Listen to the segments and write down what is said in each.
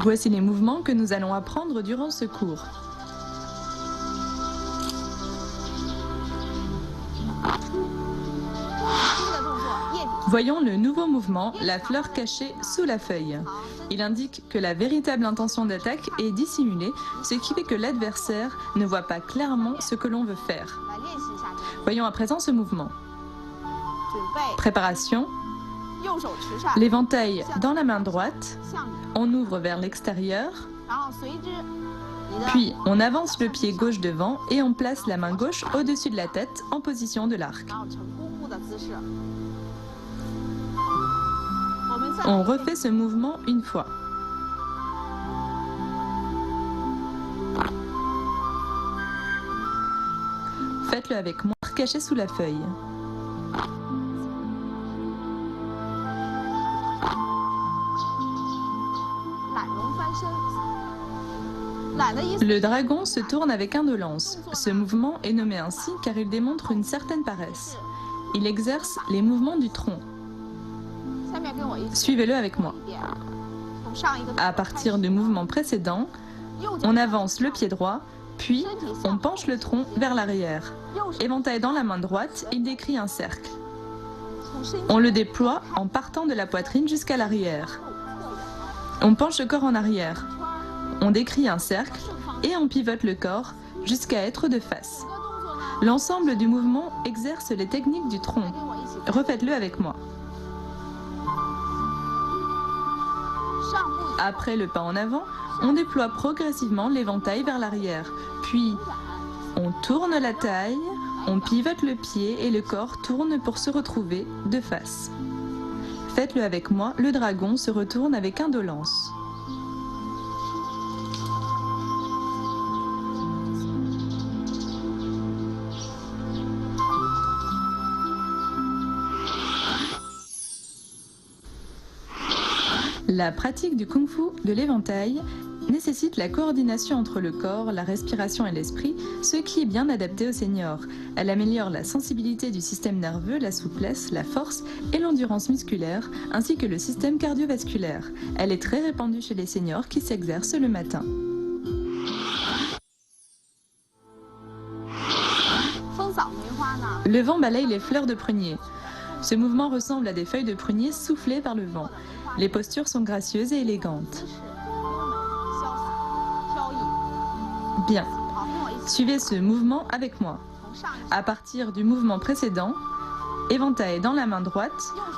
Voici les mouvements que nous allons apprendre durant ce cours. Voyons le nouveau mouvement, la fleur cachée sous la feuille. Il indique que la véritable intention d'attaque est dissimulée, ce qui fait que l'adversaire ne voit pas clairement ce que l'on veut faire. Voyons à présent ce mouvement. Préparation. L'éventail dans la main droite, on ouvre vers l'extérieur, puis on avance le pied gauche devant et on place la main gauche au-dessus de la tête en position de l'arc. On refait ce mouvement une fois. Faites-le avec moi, caché sous la feuille. Le dragon se tourne avec indolence. Ce mouvement est nommé ainsi car il démontre une certaine paresse. Il exerce les mouvements du tronc. Suivez-le avec moi. À partir du mouvement précédent, on avance le pied droit, puis on penche le tronc vers l'arrière. Éventail dans la main droite, il décrit un cercle. On le déploie en partant de la poitrine jusqu'à l'arrière. On penche le corps en arrière. On décrit un cercle et on pivote le corps jusqu'à être de face. L'ensemble du mouvement exerce les techniques du tronc. Refaites-le avec moi. Après le pas en avant, on déploie progressivement l'éventail vers l'arrière. Puis, on tourne la taille, on pivote le pied et le corps tourne pour se retrouver de face. Faites-le avec moi, le dragon se retourne avec indolence. La pratique du kung-fu de l'éventail nécessite la coordination entre le corps, la respiration et l'esprit, ce qui est bien adapté aux seniors. Elle améliore la sensibilité du système nerveux, la souplesse, la force et l'endurance musculaire, ainsi que le système cardiovasculaire. Elle est très répandue chez les seniors qui s'exercent le matin. Le vent balaye les fleurs de prunier. Ce mouvement ressemble à des feuilles de prunier soufflées par le vent. Les postures sont gracieuses et élégantes. Bien. Suivez ce mouvement avec moi. À partir du mouvement précédent, éventail dans la main droite,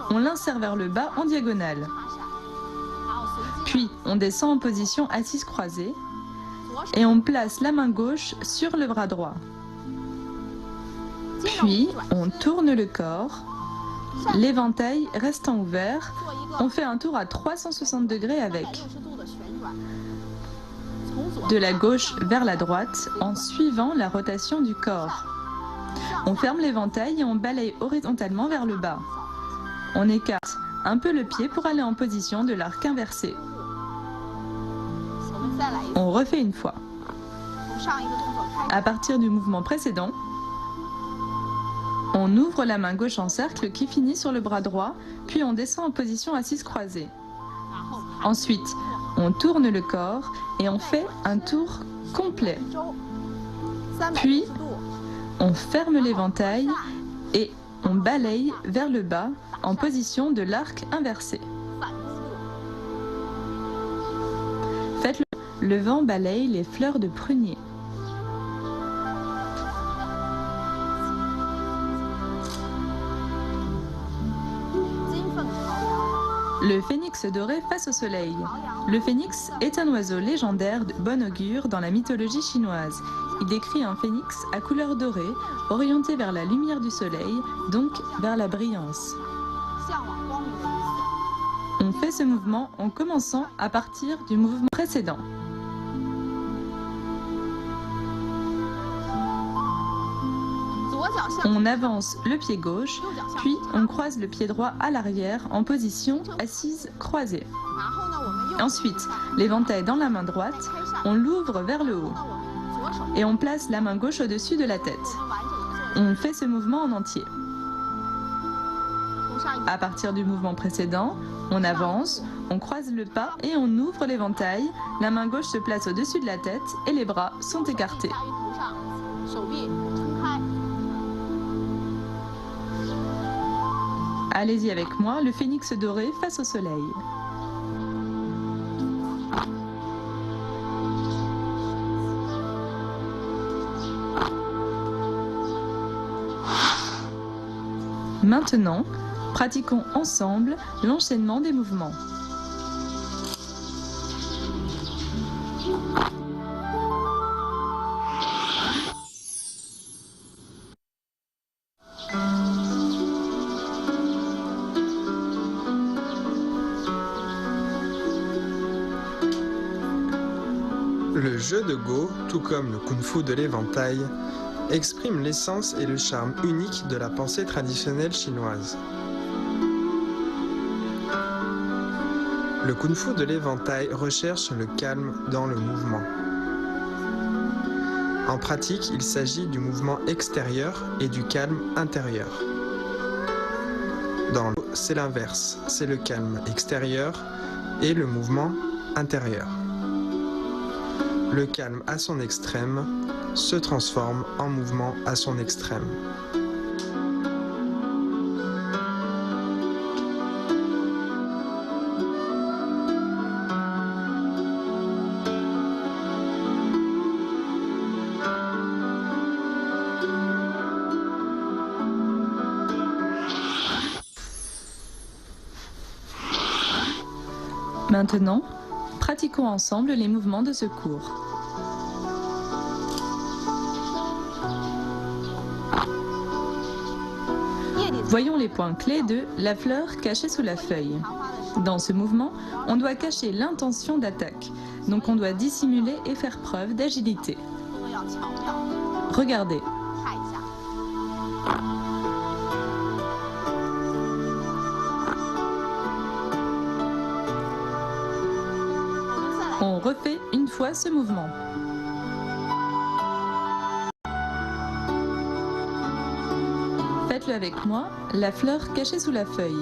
on l'insère vers le bas en diagonale. Puis, on descend en position assise croisée et on place la main gauche sur le bras droit. Puis, on tourne le corps. L'éventail restant ouvert, on fait un tour à 360 degrés avec. De la gauche vers la droite en suivant la rotation du corps. On ferme l'éventail et on balaye horizontalement vers le bas. On écarte un peu le pied pour aller en position de l'arc inversé. On refait une fois. À partir du mouvement précédent, on ouvre la main gauche en cercle qui finit sur le bras droit, puis on descend en position assise croisée. Ensuite, on tourne le corps et on fait un tour complet. Puis, on ferme l'éventail et on balaye vers le bas en position de l'arc inversé. Faites-le. Le vent balaye les fleurs de prunier. Le phénix doré face au soleil. Le phénix est un oiseau légendaire de bon augure dans la mythologie chinoise. Il décrit un phénix à couleur dorée, orienté vers la lumière du soleil, donc vers la brillance. On fait ce mouvement en commençant à partir du mouvement précédent. On avance le pied gauche, puis on croise le pied droit à l'arrière en position assise croisée. Ensuite, l'éventail dans la main droite, on l'ouvre vers le haut et on place la main gauche au-dessus de la tête. On fait ce mouvement en entier. À partir du mouvement précédent, on avance, on croise le pas et on ouvre l'éventail. La main gauche se place au-dessus de la tête et les bras sont écartés. Allez-y avec moi, le phénix doré face au soleil. Maintenant, pratiquons ensemble l'enchaînement des mouvements. Le jeu de Go, tout comme le kung-fu de l'éventail, exprime l'essence et le charme unique de la pensée traditionnelle chinoise. Le kung-fu de l'éventail recherche le calme dans le mouvement. En pratique, il s'agit du mouvement extérieur et du calme intérieur. Dans le Go, c'est l'inverse, c'est le calme extérieur et le mouvement intérieur. Le calme à son extrême se transforme en mouvement à son extrême. Maintenant, pratiquons ensemble les mouvements de secours. Voyons les points clés de la fleur cachée sous la feuille. Dans ce mouvement, on doit cacher l'intention d'attaque, donc on doit dissimuler et faire preuve d'agilité. Regardez. On refait une fois ce mouvement. Faites-le avec moi, la fleur cachée sous la feuille.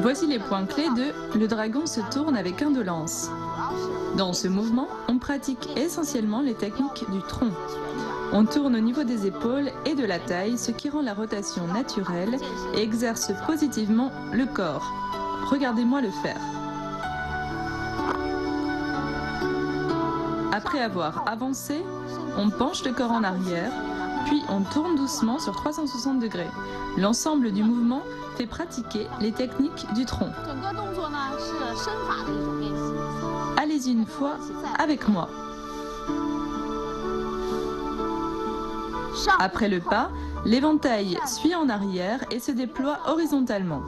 Voici les points clés de « Le dragon se tourne avec indolence ». Dans ce mouvement, on pratique essentiellement les techniques du tronc. On tourne au niveau des épaules et de la taille, ce qui rend la rotation naturelle et exerce positivement le corps. Regardez-moi le faire. Après avoir avancé, on penche le corps en arrière, puis on tourne doucement sur 360 degrés. L'ensemble du mouvement fait pratiquer les techniques du tronc. Allez-y une fois avec moi. Après le pas, l'éventail suit en arrière et se déploie horizontalement.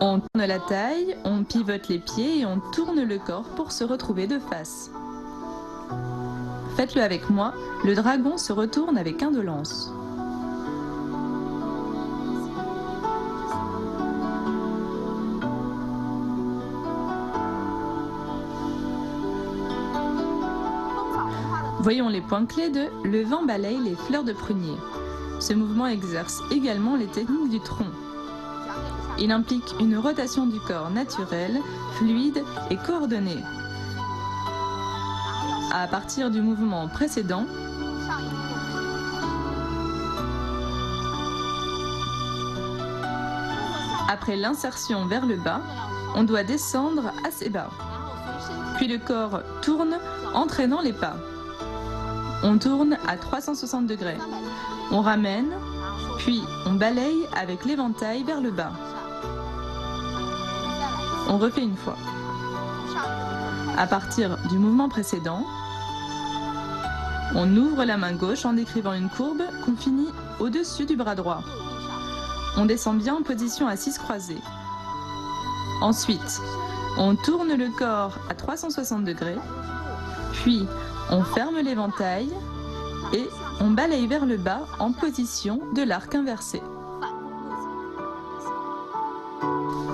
On tourne la taille, on pivote les pieds et on tourne le corps pour se retrouver de face. Faites-le avec moi, le dragon se retourne avec indolence. Voyons les points clés de « Le vent balaye les fleurs de prunier ». Ce mouvement exerce également les techniques du tronc. Il implique une rotation du corps naturelle, fluide et coordonnée. À partir du mouvement précédent, après l'insertion vers le bas, on doit descendre assez bas. Puis le corps tourne, entraînant les pas. On tourne à 360 degrés. On ramène, puis on balaye avec l'éventail vers le bas. On refait une fois. À partir du mouvement précédent, on ouvre la main gauche en décrivant une courbe qu'on finit au-dessus du bras droit. On descend bien en position assise croisée. Ensuite, on tourne le corps à 360 degrés, puis on ferme l'éventail et on balaye vers le bas en position de l'arc inversé.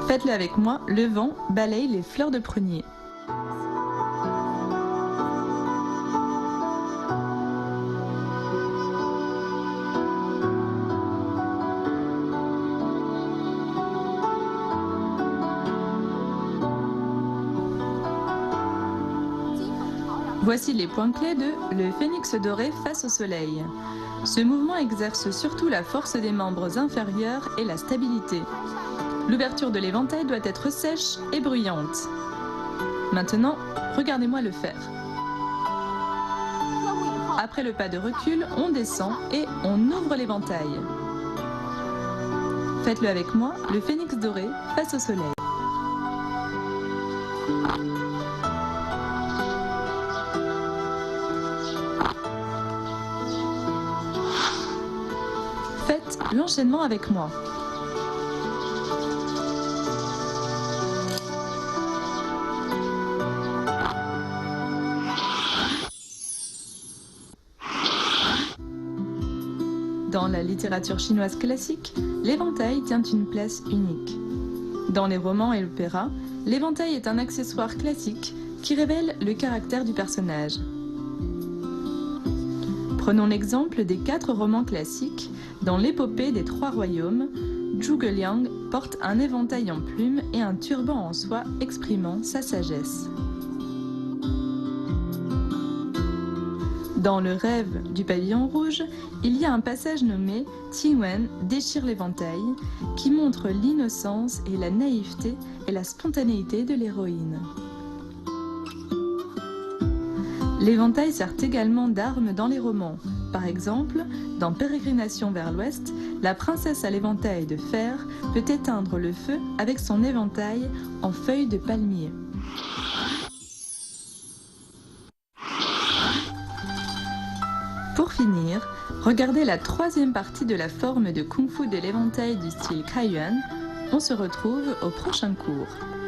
Faites-le avec moi, le vent balaye les fleurs de prunier. Voici les points clés de le phénix doré face au soleil. Ce mouvement exerce surtout la force des membres inférieurs et la stabilité. L'ouverture de l'éventail doit être sèche et bruyante. Maintenant, regardez-moi le faire. Après le pas de recul, on descend et on ouvre l'éventail. Faites-le avec moi, le phénix doré face au soleil. Faites l'enchaînement avec moi. Dans la littérature chinoise classique, l'éventail tient une place unique. Dans les romans et l'opéra, l'éventail est un accessoire classique qui révèle le caractère du personnage. Prenons l'exemple des 4 romans classiques. Dans l'épopée des 3 royaumes, Zhuge Liang porte un éventail en plumes et un turban en soie exprimant sa sagesse. Dans le rêve du pavillon rouge, il y a un passage nommé Qingwen déchire l'éventail qui montre l'innocence et la naïveté et la spontanéité de l'héroïne. L'éventail sert également d'arme dans les romans. Par exemple, dans Pérégrination vers l'Ouest, la princesse à l'éventail de fer peut éteindre le feu avec son éventail en feuilles de palmier. Pour finir, regardez la 3e partie de la forme de Kung Fu de l'éventail du style Kaiyuan. On se retrouve au prochain cours.